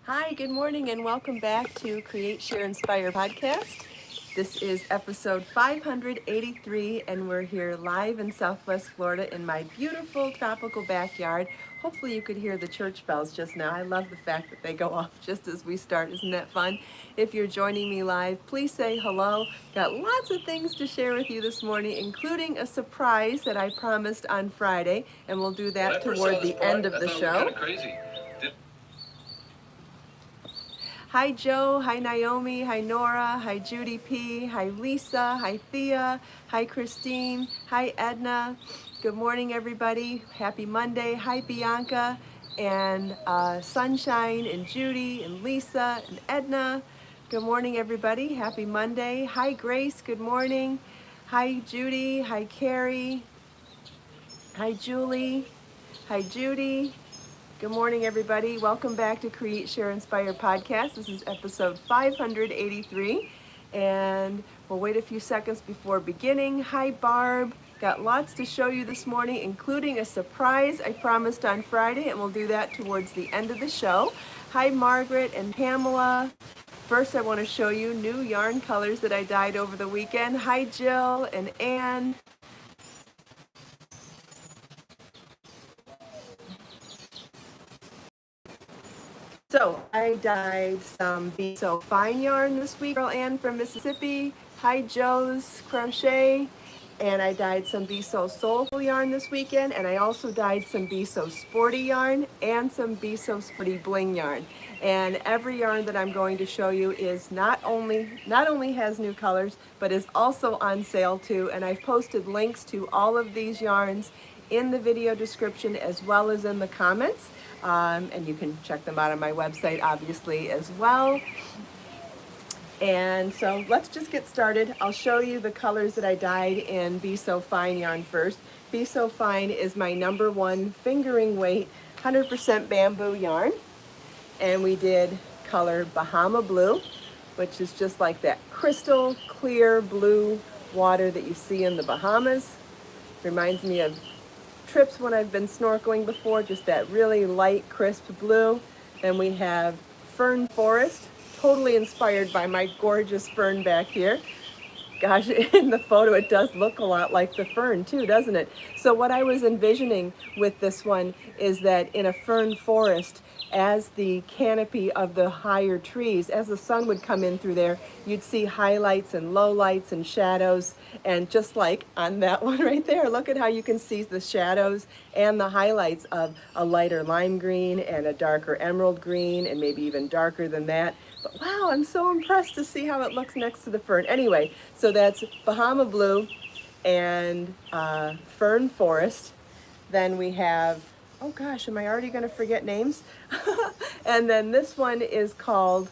Hi, good morning, and welcome back to Create, Share, Inspire podcast. This is episode 583, and we're here live in Southwest Florida in my beautiful tropical backyard. Hopefully you could hear the church bells just now. I love the fact that they go off just as we start. Isn't that fun? If you're joining me live, please say hello. Got lots of things to share with you this morning, including a surprise that I promised on Friday, and we'll do that toward the end of the show. Hi Joe, hi Naomi, hi Nora, hi Judy P, hi Lisa, hi Thea, hi Christine, hi Edna. Good morning everybody, happy Monday. Hi Bianca and Sunshine and Judy and Lisa and Edna. Good morning everybody, happy Monday. Hi Grace, good morning. Hi Judy, hi Carrie, hi Julie, hi Judy. Good morning, everybody. Welcome back to Create, Share, Inspire podcast. This is episode 583, and we'll wait a few seconds before beginning. Hi, Barb. Got lots to show you this morning, including a surprise I promised on Friday, and we'll do that towards the end of the show. Hi, Margaret and Pamela. First, I want to show you new yarn colors that I dyed over the weekend. Hi, Jill and Anne. So I dyed some Be So Fine yarn this week. Girl Ann from Mississippi. Hi Joe's Crochet. And I dyed some Be So Soulful yarn this weekend. And I also dyed some Be So Sporty yarn and some Be So Sporty Bling yarn. And every yarn that I'm going to show you is not only has new colors, but is also on sale too. And I've posted links to all of these yarns in the video description as well as in the comments. And you can check them out on my website, obviously, as well. And so let's just get started. I'll show you the colors that I dyed in Be So Fine yarn first. Be So Fine is my #1 fingering weight, 100% bamboo yarn. And we did color Bahama Blue, which is just like that crystal clear blue water that you see in the Bahamas. Reminds me of trips when I've been snorkeling before, just that really light, crisp blue. Then we have Fern Forest, totally inspired by my gorgeous fern back here. Gosh, in the photo it does look a lot like the fern too, doesn't it? So what I was envisioning with this one is that in a fern forest, as the canopy of the higher trees, as the sun would come in through there, you'd see highlights and lowlights and shadows. And just like on that one right there, look at how you can see the shadows and the highlights of a lighter lime green and a darker emerald green and maybe even darker than that. But wow, I'm so impressed to see how it looks next to the fern. Anyway, so that's Bahama Blue and Fern Forest. Then we have, oh gosh, am I already going to forget names? And then this one is called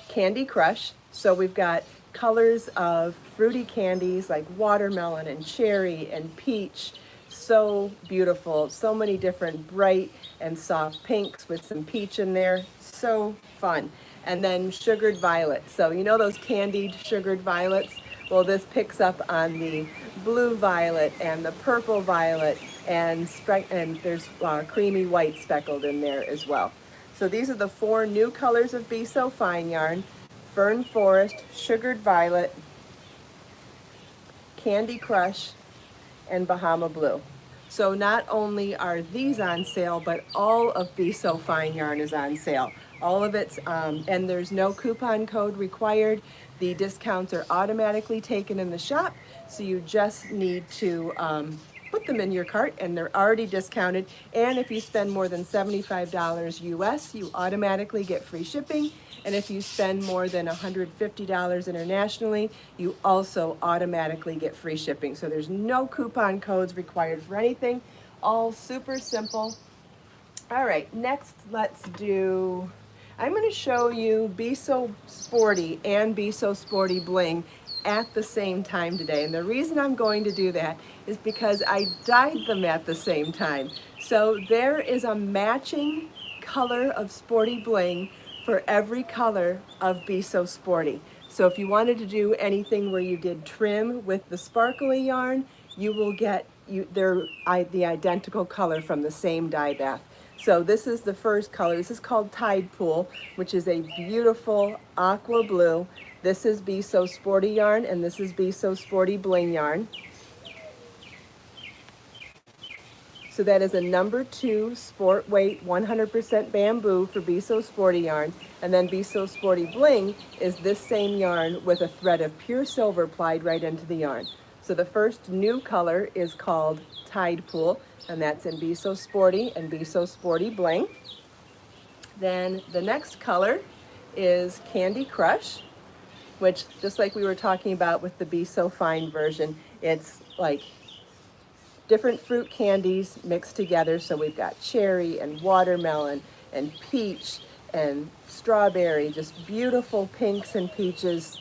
Candy Crush. So we've got colors of fruity candies like watermelon and cherry and peach. So beautiful. So many different bright and soft pinks with some peach in there. So fun. And then sugared violet. So you know those candied sugared violets? Well, this picks up on the blue violet and the purple violet, and there's creamy white speckled in there as well. So these are the 4 new colors of Be So Fine yarn: Fern Forest, Sugared Violet, Candy Crush, and Bahama Blue. So not only are these on sale, but all of Be So Fine yarn is on sale. All of it's, and there's no coupon code required. The discounts are automatically taken in the shop, so you just need to put them in your cart and they're already discounted. And if you spend more than $75 US, you automatically get free shipping. And if you spend more than $150 internationally, you also automatically get free shipping. So there's no coupon codes required for anything. All super simple. All right, next I'm going to show you Be So Sporty and Be So Sporty Bling at the same time today. And the reason I'm going to do that is because I dyed them at the same time. So there is a matching color of Sporty Bling for every color of Be So Sporty. So if you wanted to do anything where you did trim with the sparkly yarn, you will get the identical color from the same dye bath. So this is the first color. This is called Tide Pool, which is a beautiful aqua blue. This is Be So Sporty yarn, and this is Be So Sporty bling yarn. So that is a number 2 sport weight 100% bamboo for Be So Sporty yarn. And then Be So Sporty bling is this same yarn with a thread of pure silver plied right into the yarn. So the first new color is called Tide Pool, and that's in Be So Sporty and Be So Sporty bling. Then the next color is Candy Crush, which, just like we were talking about with the Be So Fine version, it's like different fruit candies mixed together. So we've got cherry and watermelon and peach and strawberry, just beautiful pinks and peaches.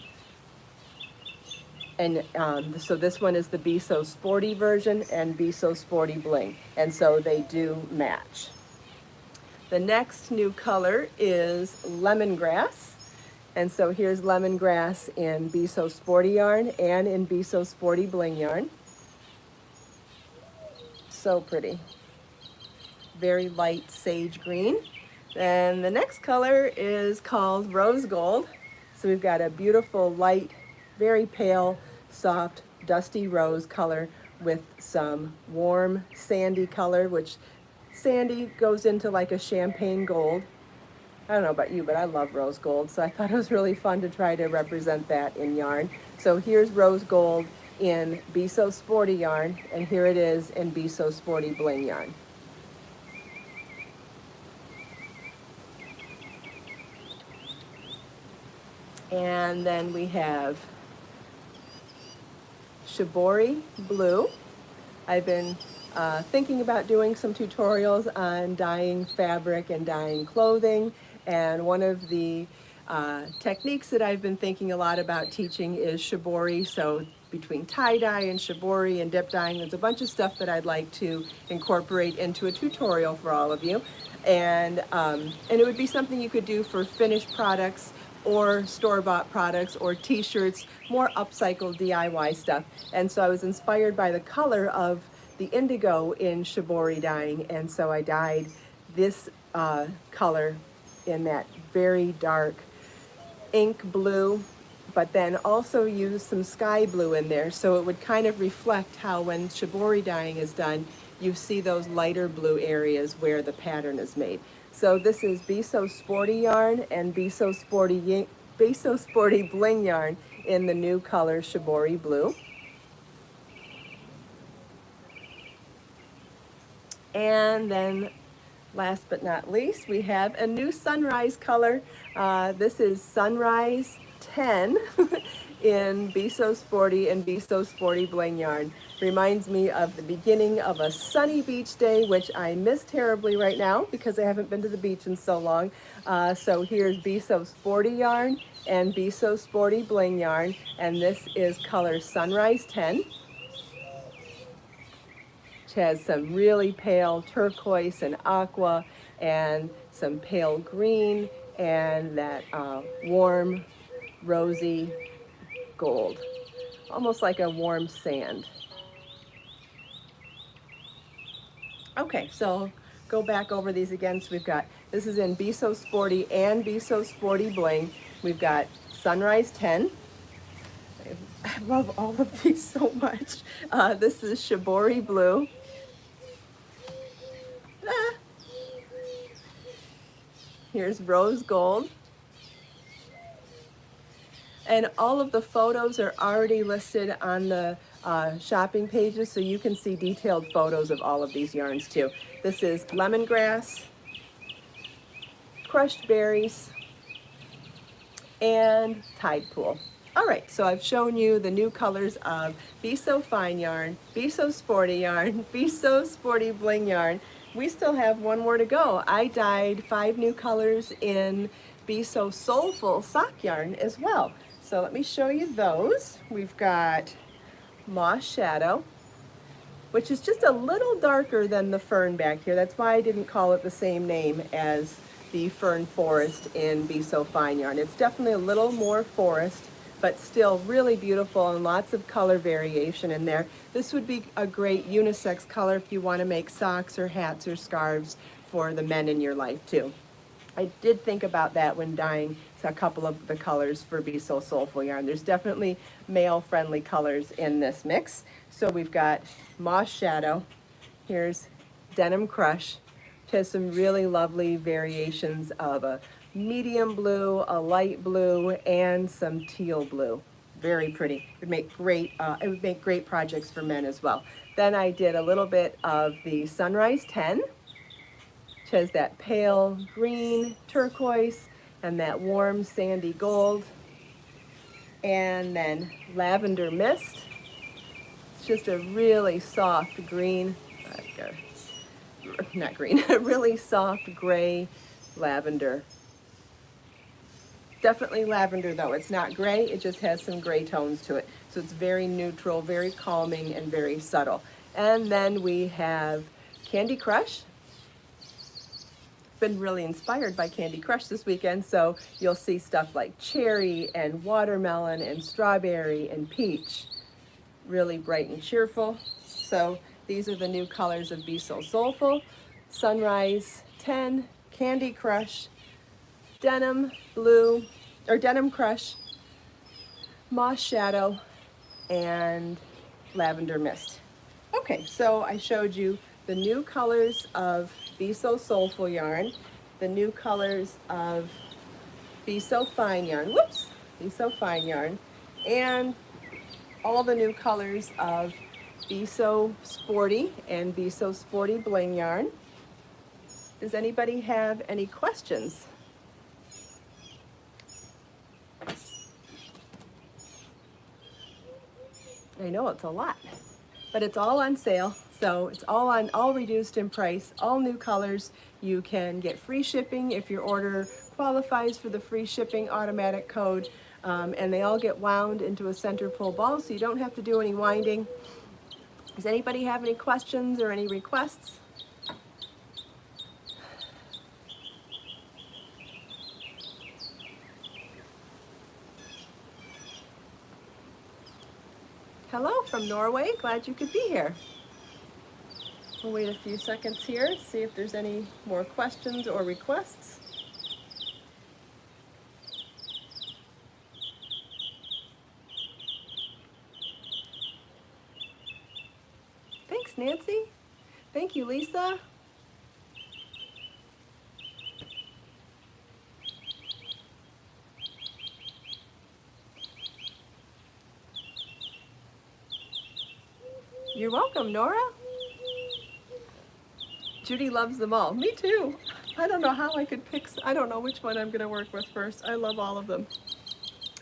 And so this one is the Be So Sporty version and Be So Sporty bling. And so they do match. The next new color is Lemongrass. And so here's Lemongrass in Be So Sporty yarn and in Be So Sporty bling yarn. So pretty. Very light sage green. And the next color is called Rose Gold. So we've got a beautiful light, very pale, soft, dusty rose color with some warm sandy color, which sandy goes into like a champagne gold. I don't know about you, but I love rose gold, so I thought it was really fun to try to represent that in yarn. So here's rose gold in Be So Sporty yarn, and here it is in Be So Sporty bling yarn. And then we have Shibori Blue. I've been thinking about doing some tutorials on dyeing fabric and dyeing clothing, and one of the techniques that I've been thinking a lot about teaching is shibori. So between tie-dye and shibori and dip dyeing, there's a bunch of stuff that I'd like to incorporate into a tutorial for all of you. And it would be something you could do for finished products or store-bought products or t-shirts, more upcycled DIY stuff. And so I was inspired by the color of the indigo in shibori dyeing, and so I dyed this color in that very dark ink blue, but then also used some sky blue in there, so it would kind of reflect how when shibori dyeing is done, you see those lighter blue areas where the pattern is made. So this is Be So Sporty yarn and Be So Sporty bling yarn in the new color Shibori Blue. And then last but not least, we have a new sunrise color. This is Sunrise 10 in Be So Sporty and Be So Sporty bling yarn. Reminds me of the beginning of a sunny beach day, which I miss terribly right now because I haven't been to the beach in so long. So here's Be So Sporty yarn and Be So Sporty bling yarn, and this is color Sunrise 10. Which has some really pale turquoise and aqua and some pale green and that warm rosy gold, almost like a warm sand. Okay, so go back over these again. So we've got, this is in Be So Sporty and Be So Sporty bling. We've got Sunrise 10. I love all of these so much. This is Shibori Blue. Here's Rose Gold. And all of the photos are already listed on the shopping pages, so you can see detailed photos of all of these yarns too. This is Lemongrass, Crushed Berries, and Tide Pool. All right, so I've shown you the new colors of Be So Fine yarn, Be So Sporty yarn, Be So Sporty bling yarn. We still have one more to go. I dyed 5 new colors in Be So Soulful sock yarn as well. So let me show you those. We've got Moss Shadow, which is just a little darker than the fern back here. That's why I didn't call it the same name as the Fern Forest in Be So Fine yarn. It's definitely a little more forest, but still really beautiful and lots of color variation in there. This would be a great unisex color if you want to make socks or hats or scarves for the men in your life too. I did think about that when dyeing a couple of the colors for Be So Soulful yarn. There's definitely male-friendly colors in this mix. So we've got Moss Shadow. Here's Denim Crush, which has some really lovely variations of a medium blue, a light blue, and some teal blue. Very pretty. It would make great projects for men as well. Then I did a little bit of the Sunrise 10, which has that pale green turquoise and that warm sandy gold. And then Lavender Mist. It's just a really soft green, not green, a really soft gray lavender. Definitely lavender though, it's not gray, it just has some gray tones to it. So it's very neutral, very calming, and very subtle. And then we have Candy Crush. Been really inspired by Candy Crush this weekend, so you'll see stuff like cherry and watermelon and strawberry and peach. Really bright and cheerful. So these are the new colors of Be So Soulful. Sunrise 10, Candy Crush, Denim Blue, or Denim Crush, Moss Shadow, and Lavender Mist. Okay, so I showed you the new colors of Be So Soulful yarn, the new colors of Be So Fine yarn, Be So Fine yarn, and all the new colors of Be So Sporty and Be So Sporty Bling yarn. Does anybody have any questions? I know it's a lot, but it's all on sale. So it's all reduced in price, all new colors. You can get free shipping if your order qualifies for the free shipping automatic code. And they all get wound into a center pull ball, so you don't have to do any winding. Does anybody have any questions or any requests? Hello from Norway, glad you could be here. We'll wait a few seconds here, see if there's any more questions or requests. Thanks, Nancy. Thank you, Lisa. You're welcome, Nora. Judy loves them all. Me too. I don't know how I could pick, I don't know which one I'm gonna work with first. I love all of them.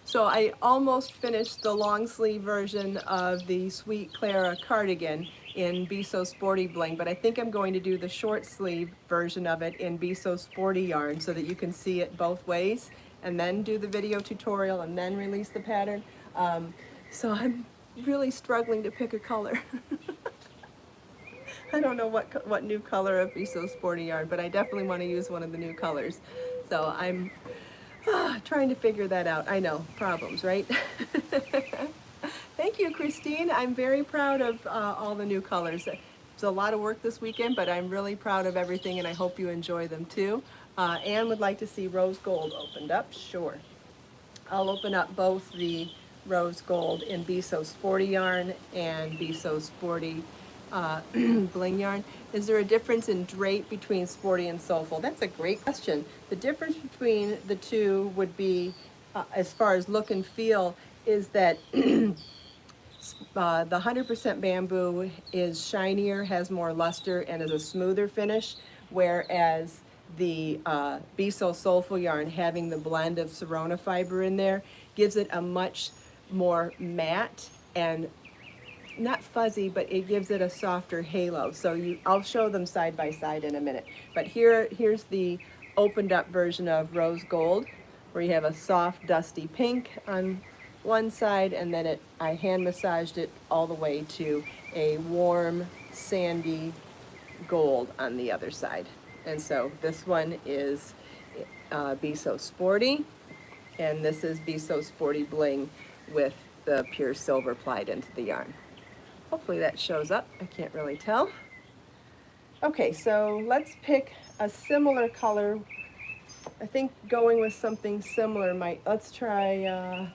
So I almost finished the long sleeve version of the Sweet Clara cardigan in Be So Sporty Bling, but I think I'm going to do the short sleeve version of it in Be So Sporty yarn so that you can see it both ways, and then do the video tutorial and then release the pattern. So I'm really struggling to pick a color. I don't know what new color of Be So Sporty yarn, but I definitely want to use one of the new colors. So I'm trying to figure that out. I know, problems, right? Thank you, Christine. I'm very proud of all the new colors. It's a lot of work this weekend, but I'm really proud of everything, and I hope you enjoy them too. Anne would like to see rose gold opened up. Sure. I'll open up both the rose gold in Be So Sporty yarn and Be So Sporty bling yarn. Is there a difference in drape between sporty and soulful? That's a great question. The difference between the two would be, as far as look and feel, is that the 100% bamboo is shinier, has more luster, and is a smoother finish, whereas the Be So Soulful yarn, having the blend of Serona fiber in there, gives it a much more matte and not fuzzy, but it gives it a softer halo. So I'll show them side by side in a minute. But here's the opened up version of rose gold, where you have a soft dusty pink on one side, and then I hand massaged it all the way to a warm sandy gold on the other side. And so this one is Be So Sporty, and this is Be So Sporty Bling with the pure silver plied into the yarn. Hopefully that shows up. I can't really tell. Okay, so let's pick a similar color. I think going with something similar might, let's try,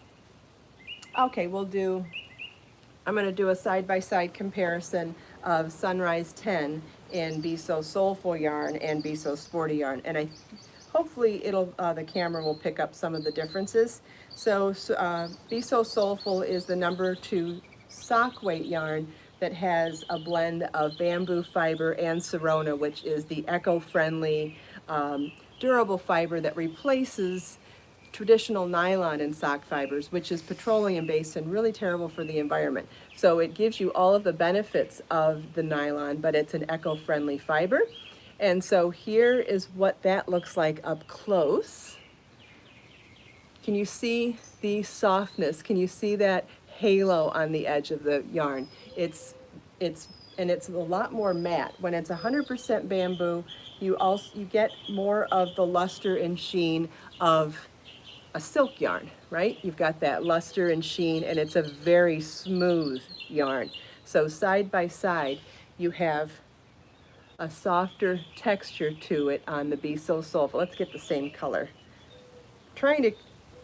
okay, I'm going to do a side-by-side comparison of Sunrise 10 and Be So Soulful yarn and Be So Sporty yarn. And hopefully the camera will pick up some of the differences. So Be So Soulful is the #2 sock weight yarn that has a blend of bamboo fiber and Serona, which is the eco-friendly, durable fiber that replaces traditional nylon and sock fibers, which is petroleum based and really terrible for the environment. So it gives you all of the benefits of the nylon, but it's an eco-friendly fiber. And so here is what that looks like up close. Can you see the softness? Can you see that halo on the edge of the yarn? It's a lot more matte. When it's 100% bamboo, you get more of the luster and sheen of a silk yarn, right? You've got that luster and sheen, and it's a very smooth yarn. So side by side, you have a softer texture to it on the Be So Soulful. Let's get the same color.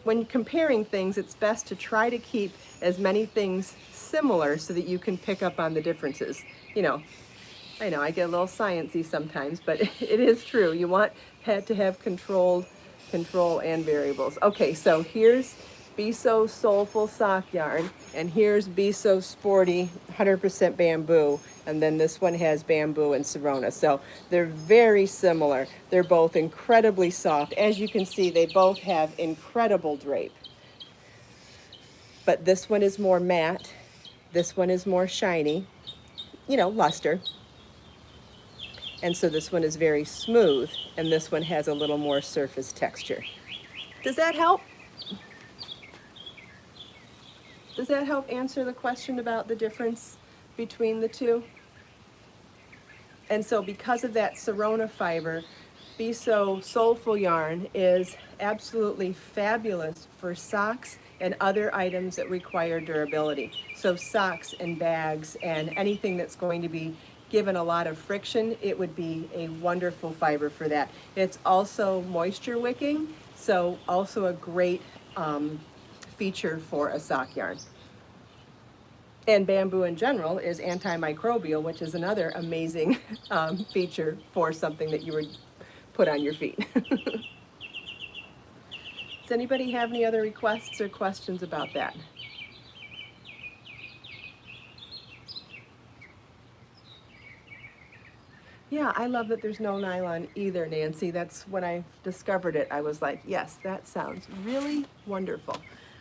When comparing things, it's best to try to keep as many things similar so that you can pick up on the differences. I know I get a little sciencey sometimes, but it is true. You want to have control and variables. Okay, so here's Be So Soulful sock yarn, and here's Be So Sporty 100% bamboo, and then this one has bamboo and Serona. So they're very similar. They're both incredibly soft. As you can see, they both have incredible drape. But this one is more matte. This one is more shiny, luster. And so this one is very smooth, and this one has a little more surface texture. Does that help? Does that help answer the question about the difference between the two? And so because of that Serona fiber, Be So Soulful yarn is absolutely fabulous for socks and other items that require durability. So socks and bags and anything that's going to be given a lot of friction, it would be a wonderful fiber for that. It's also moisture wicking, so also a great feature for a sock yarn. And bamboo in general is antimicrobial, which is another amazing feature for something that you would put on your feet. Does anybody have any other requests or questions about that? Yeah, I love that there's no nylon either, Nancy. That's when I discovered it. I was like, yes, that sounds really wonderful.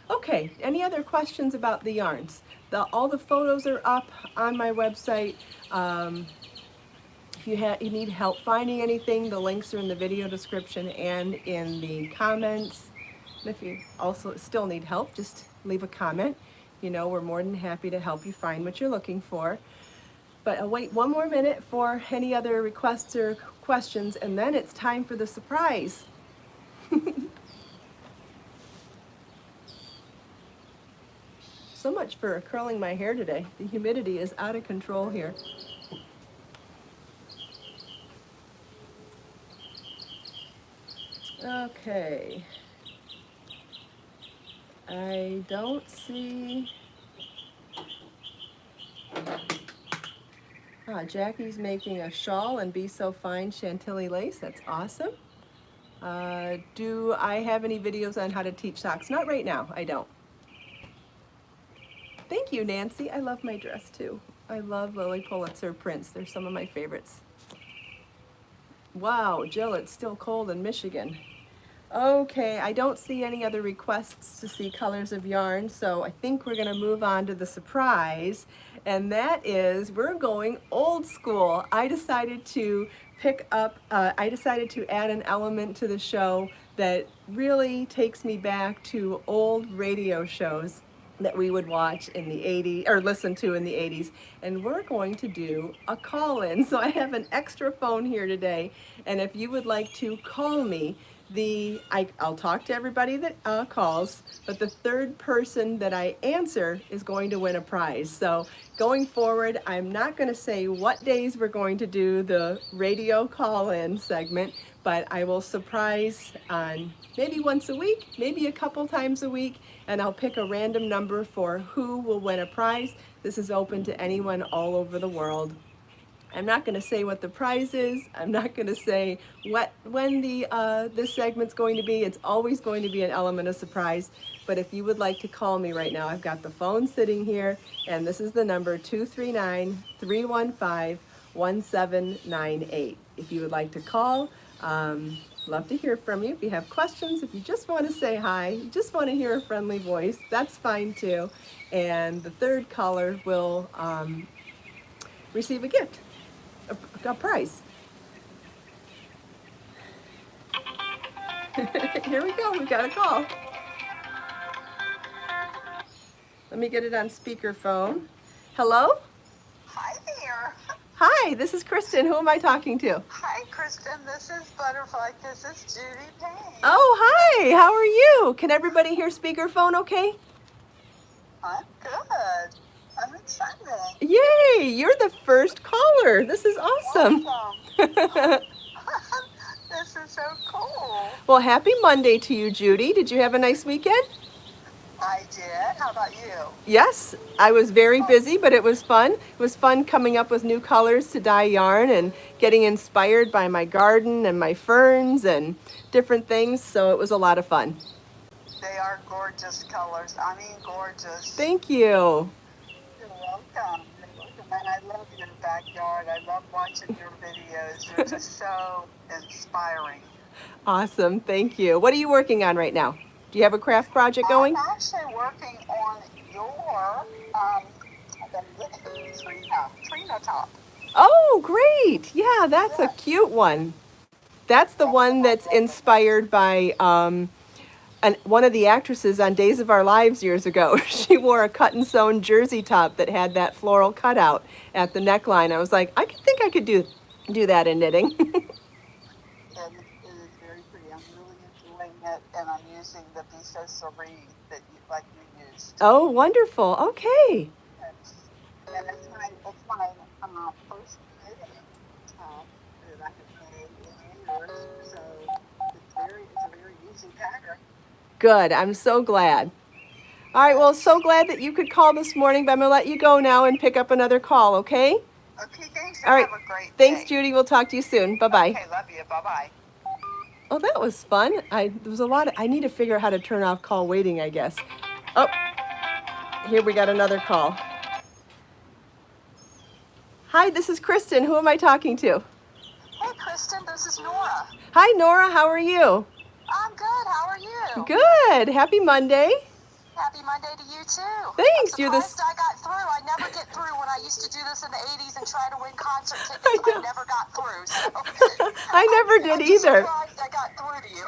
Okay, any other questions about the yarns? All the photos are up on my website. If you need help finding anything, the links are in the video description and in the comments. And if you also still need help, just leave a comment. We're more than happy to help you find what you're looking for. But I'll wait one more minute for any other requests or questions, and then it's time for the surprise. So much for curling my hair today. The humidity is out of control here. Okay. I don't see... Jackie's making a shawl and Be So Fine Chantilly lace. That's awesome. Do I have any videos on how to teach socks? Not right now. I don't. Thank you, Nancy. I love my dress too. I love Lily Pulitzer prints. They're some of my favorites. Wow, Jill, it's still cold in Michigan. Okay, I don't see any other requests to see colors of yarn, so I think we're gonna move on to the surprise, and that is we're going old school. I decided to add an element to the show that really takes me back to old radio shows that we would watch in the 80s or listen to in the 80s, and we're going to do a call-in. So I have an extra phone here today, and if you would like to call me, I'll talk to everybody that calls, but the third person that I answer is going to win a prize. So going forward, I'm not going to say what days we're going to do the radio call-in segment, but I will surprise on maybe once a week, maybe a couple times a week, and I'll pick a random number for who will win a prize. This is open to anyone all over the world. I'm not going to say what the prize is. I'm not going to say when this segment's going to be. It's always going to be an element of surprise. But if you would like to call me right now, I've got the phone sitting here, and this is the number 239-315-1798. If you would like to call, love to hear from you. If you have questions, if you just want to say hi, you just want to hear a friendly voice, that's fine too. And the third caller will receive a gift. A prize. Here we go, we got a call. Let me get it on speakerphone. Hello? Hi there. Hi, this is Kristin. Who am I talking to? Hi, Kristin. This is Butterfly. This is Judy Payne. Oh, hi. How are you? Can everybody hear speakerphone okay? I'm good. I'm excited. Yay, you're the first caller. This is awesome. This is so cool. Well, happy Monday to you, Judy. Did you have a nice weekend? I did. How about you? Yes, I was very busy, but it was fun. It was fun coming up with new colors to dye yarn and getting inspired by my garden and my ferns and different things, so it was a lot of fun. They are gorgeous colors. I mean, gorgeous. Thank you. You're welcome. You're welcome. And I love your backyard. I love watching your videos. They're just so inspiring. Awesome, thank you. What are you working on right now? Do you have a craft project going? I'm actually working on your Trina top. Oh, great. Yeah, that's a cute one. That's the one that's inspired by one of the actresses on Days of Our Lives years ago. She wore a cut and sewn jersey top that had that floral cutout at the neckline. I was like, I think I could do that in knitting. And it is very pretty. I'm really enjoying it, and I'm using the Be So Serene that you used. Oh, wonderful. Okay. And it's my first knitting top that I have made in years, so it's a very easy pattern. Good. I'm so glad. All right. Well, so glad that you could call this morning, but I'm going to let you go now and pick up another call, okay? Okay, thanks. All right. Have a great day. Thanks, Judy. We'll talk to you soon. Bye-bye. Okay, love you. Bye-bye. Oh, that was fun. There was a lot I need to figure out how to turn off call waiting, I guess. Oh, here we got another call. Hi, this is Kristin. Who am I talking to? Hey, Kristin, this is Nora. Hi, Nora. How are you? I'm good. How are you? Good. Happy Monday. Happy Monday to you, too. Thanks. I'm surprised I got through. I never get through when I used to do this in the 80s and try to win concert tickets. I never got through. So I never did either. I'm surprised I got through to you.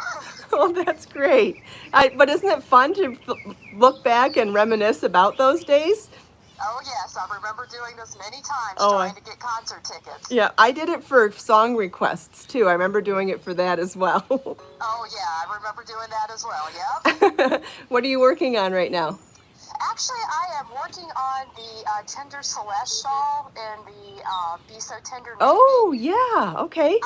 Oh, that's great. But isn't it fun to look back and reminisce about those days? Oh, yes. I remember doing this many times, trying to get concert tickets. Yeah, I did it for song requests, too. I remember doing it for that as well. Oh, yeah. I remember doing that as well. Yep. What are you working on right now? Actually, I am working on the Tender Celeste shawl and the Be So Tender Navy. Oh, yeah. Okay.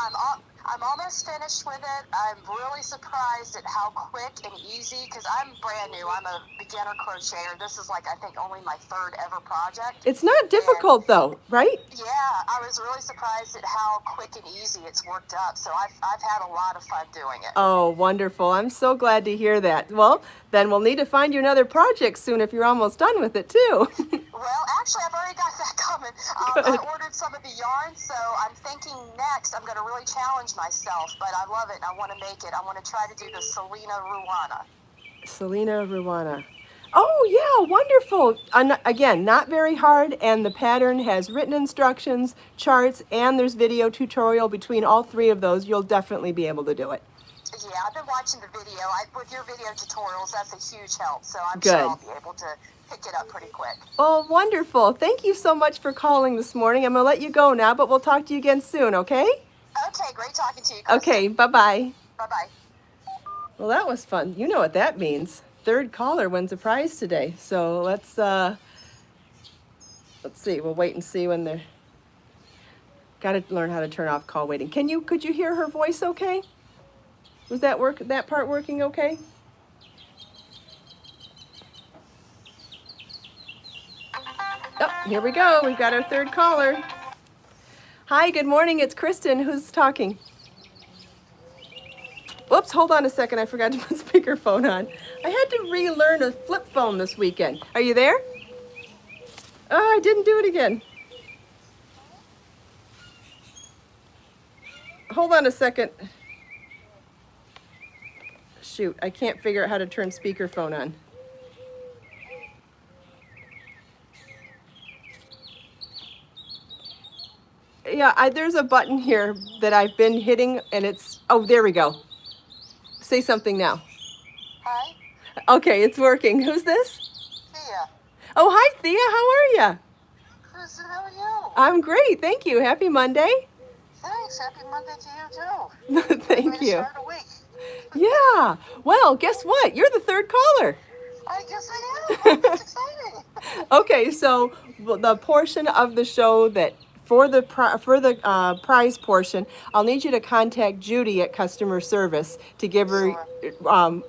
I'm almost finished with it. I'm really surprised at how quick and easy, because I'm brand new. I'm a beginner crocheter. This is I think only my third ever project. It's not difficult though, right? Yeah, I was really surprised at how quick and easy it's worked up. So I've had a lot of fun doing it. Oh, wonderful. I'm so glad to hear that. Well, then we'll need to find you another project soon if you're almost done with it too. Well, actually, I've already got that coming. I ordered some of the yarn, so I'm thinking next I'm going to really challenge myself, but I love it and I want to make it. I want to try to do the Selena Ruana. Selena Ruana. Oh, yeah, wonderful. Again, not very hard, and the pattern has written instructions, charts, and there's video tutorial. Between all three of those, you'll definitely be able to do it. Yeah, I've been watching the video. With your video tutorials, that's a huge help, so I'm sure I'll be able to pick it up pretty quick. Oh, wonderful. Thank you so much for calling this morning. I'm going to let you go now, but we'll talk to you again soon, okay? Okay, great talking to you, Kristin. Okay, bye-bye. Bye-bye. Well, that was fun. You know what that means. Third caller wins a prize today. So let's see. We'll wait and see when they're. Got to learn how to turn off call waiting. Could you hear her voice okay? Was that part working okay? Oh, here we go. We've got our third caller. Hi, good morning. It's Kristin. Who's talking? Whoops, hold on a second. I forgot to put speakerphone on. I had to relearn a flip phone this weekend. Are you there? Oh, I didn't do it again. Hold on a second. Shoot, I can't figure out how to turn speakerphone on. Yeah, there's a button here that I've been hitting and it's, oh, there we go. Say something now. Hi. Okay, it's working. Who's this? Thea. Oh, hi, Thea. How are you? Kristin, how are you? I'm great. Thank you. Happy Monday. Thanks. Happy Monday to you, too. Thank you. Start a week. Yeah. Well, guess what? You're the third caller. I guess I am. Oh, that's exciting. Okay, so the portion of the show that for the prize portion, I'll need you to contact Judy at customer service to give her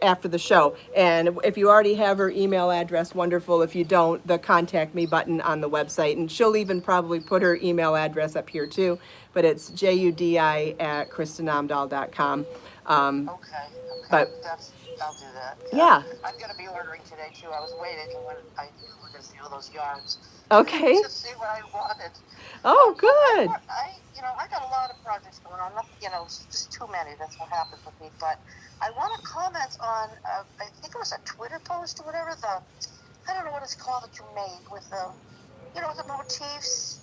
after the show. And if you already have her email address, wonderful. If you don't, the contact me button on the website, and she'll even probably put her email address up here too. But it's judi@kristinomdahl.com. Okay. But I'll do that. yeah. I'm going to be ordering today, too. I was waiting when I knew we were going to see all those yarns. Okay. To see what I wanted. Oh, good. I got a lot of projects going on. Just too many. That's what happens with me. But I want to comment on, I think it was a Twitter post or whatever, I don't know what it's called that you made with the motifs.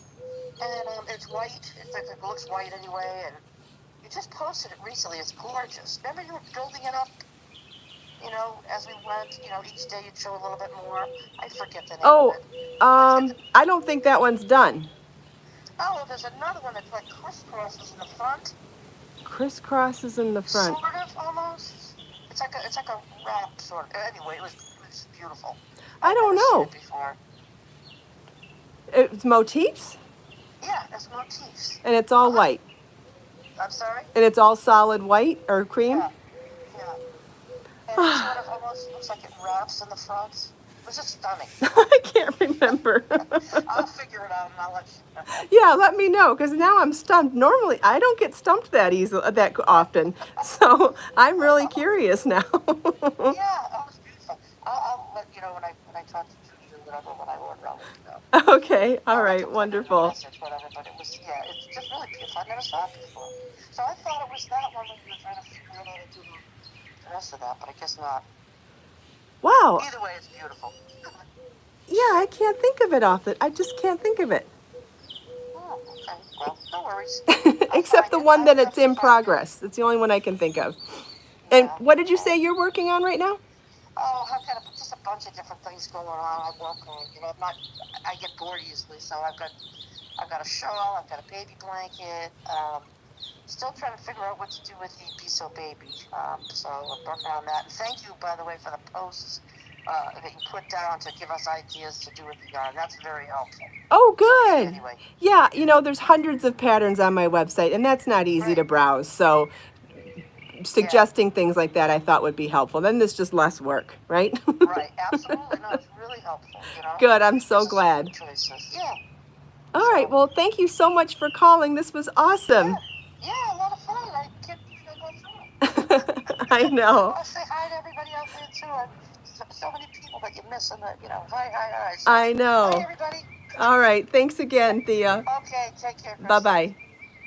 And it's white. It looks white anyway. And you just posted it recently. It's gorgeous. Remember you were building it up? As we went, each day you'd show a little bit more. I forget the name of it. I don't think that one's done. Oh, there's another one that's like crisscrosses in the front. Crisscrosses in the front. Sort of, almost. It's like a wrap, sort of. Anyway, it was beautiful. I don't know. I've never seen it before. It's motifs? Yeah, it's motifs. And it's all white. I'm sorry? And it's all solid white or cream? Yeah. And it sort of almost looks like it wraps in the front. It was just stunning. I can't remember. I'll figure it out and I'll let you know. Yeah, let me know, because now I'm stumped. Normally, I don't get stumped that often. So I'm really curious now. Yeah, it was beautiful. I'll let you know when I talk to Judy or whatever when I order. I'll let you know. Okay, all right, wonderful. Message, whatever, but it's just really beautiful. I never saw it before. So I thought it was that one when you were trying to figure out how to do the rest of that, but I guess not. Wow. Either way, it's beautiful. Yeah, I can't think of it I just can't think of it. Oh, okay. Well, no worries. Except the one that it's in progress. It's the only one I can think of. And what did you say you're working on right now? Oh, I've got just a bunch of different things going on. I work on, I get bored easily, so I've got a shawl, I've got a baby blanket. Still trying to figure out what to do with the Be So Baby. So I'm working on that. And thank you, by the way, for the posts that you put down to give us ideas to do with the yarn. That's very helpful. Oh, good. Anyway. Yeah, there's hundreds of patterns on my website, and that's not easy to browse. So suggesting things like that I thought would be helpful. Then there's just less work, right? Right, absolutely. No, it's really helpful. Good, I'm so glad. Choices. Yeah. All right, well, thank you so much for calling. This was awesome. Yeah, a lot of fun. I can't believe I go through it. I know. I'll say hi to everybody out there, too. So many people that you miss, and hi. So, I know. Hi, everybody. All right, thanks again, Thea. Okay, take care. Bye-bye.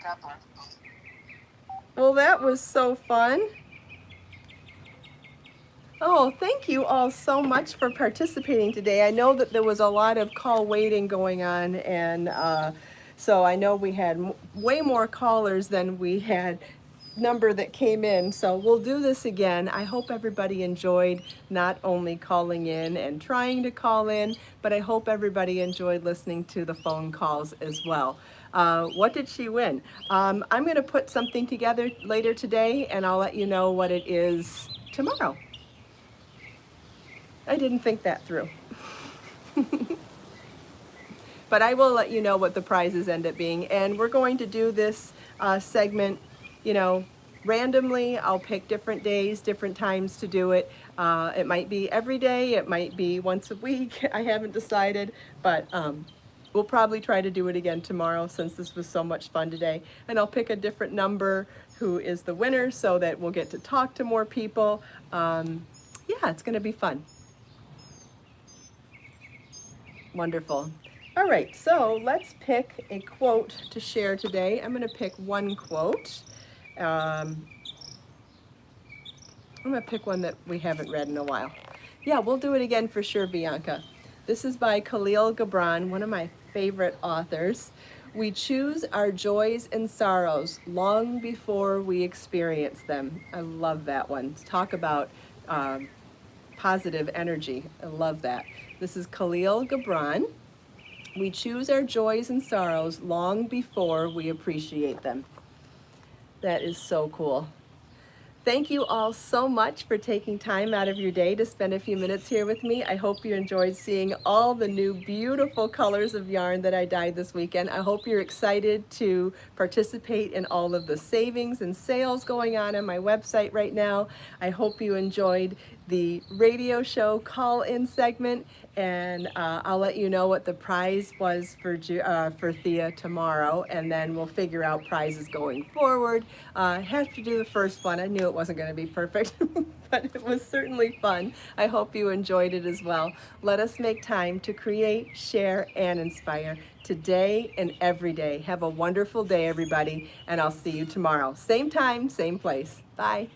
God bless. Well, that was so fun. Oh, thank you all so much for participating today. I know that there was a lot of call waiting going on, and so I know we had way more callers than we had number that came in. So we'll do this again. I hope everybody enjoyed not only calling in and trying to call in, but I hope everybody enjoyed listening to the phone calls as well. What did she win? I'm going to put something together later today, and I'll let you know what it is tomorrow. I didn't think that through. But I will let you know what the prizes end up being. And we're going to do this segment, you know, randomly. I'll pick different days, different times to do it. It might be every day, it might be once a week. I haven't decided, but we'll probably try to do it again tomorrow since this was so much fun today. And I'll pick a different number who is the winner so that we'll get to talk to more people. Yeah, it's going to be fun. Wonderful. All right, so let's pick a quote to share today. I'm going to pick one quote. I'm going to pick one that we haven't read in a while. Yeah, we'll do it again for sure, Bianca. This is by Khalil Gibran, one of my favorite authors. We choose our joys and sorrows long before we experience them. I love that one. Talk about positive energy. I love that. This is Khalil Gibran. We choose our joys and sorrows long before we appreciate them. That is so cool. Thank you all so much for taking time out of your day to spend a few minutes here with me. I hope you enjoyed seeing all the new beautiful colors of yarn that I dyed this weekend. I hope you're excited to participate in all of the savings and sales going on my website right now. I hope you enjoyed the radio show call-in segment, and I'll let you know what the prize was for Thea tomorrow, and then we'll figure out prizes going forward. Have to do the first one. I knew it wasn't going to be perfect, but it was certainly fun. I hope you enjoyed it as well. Let us make time to create, share, and inspire today and every day. Have a wonderful day, everybody, and I'll see you tomorrow. Same time, same place. Bye.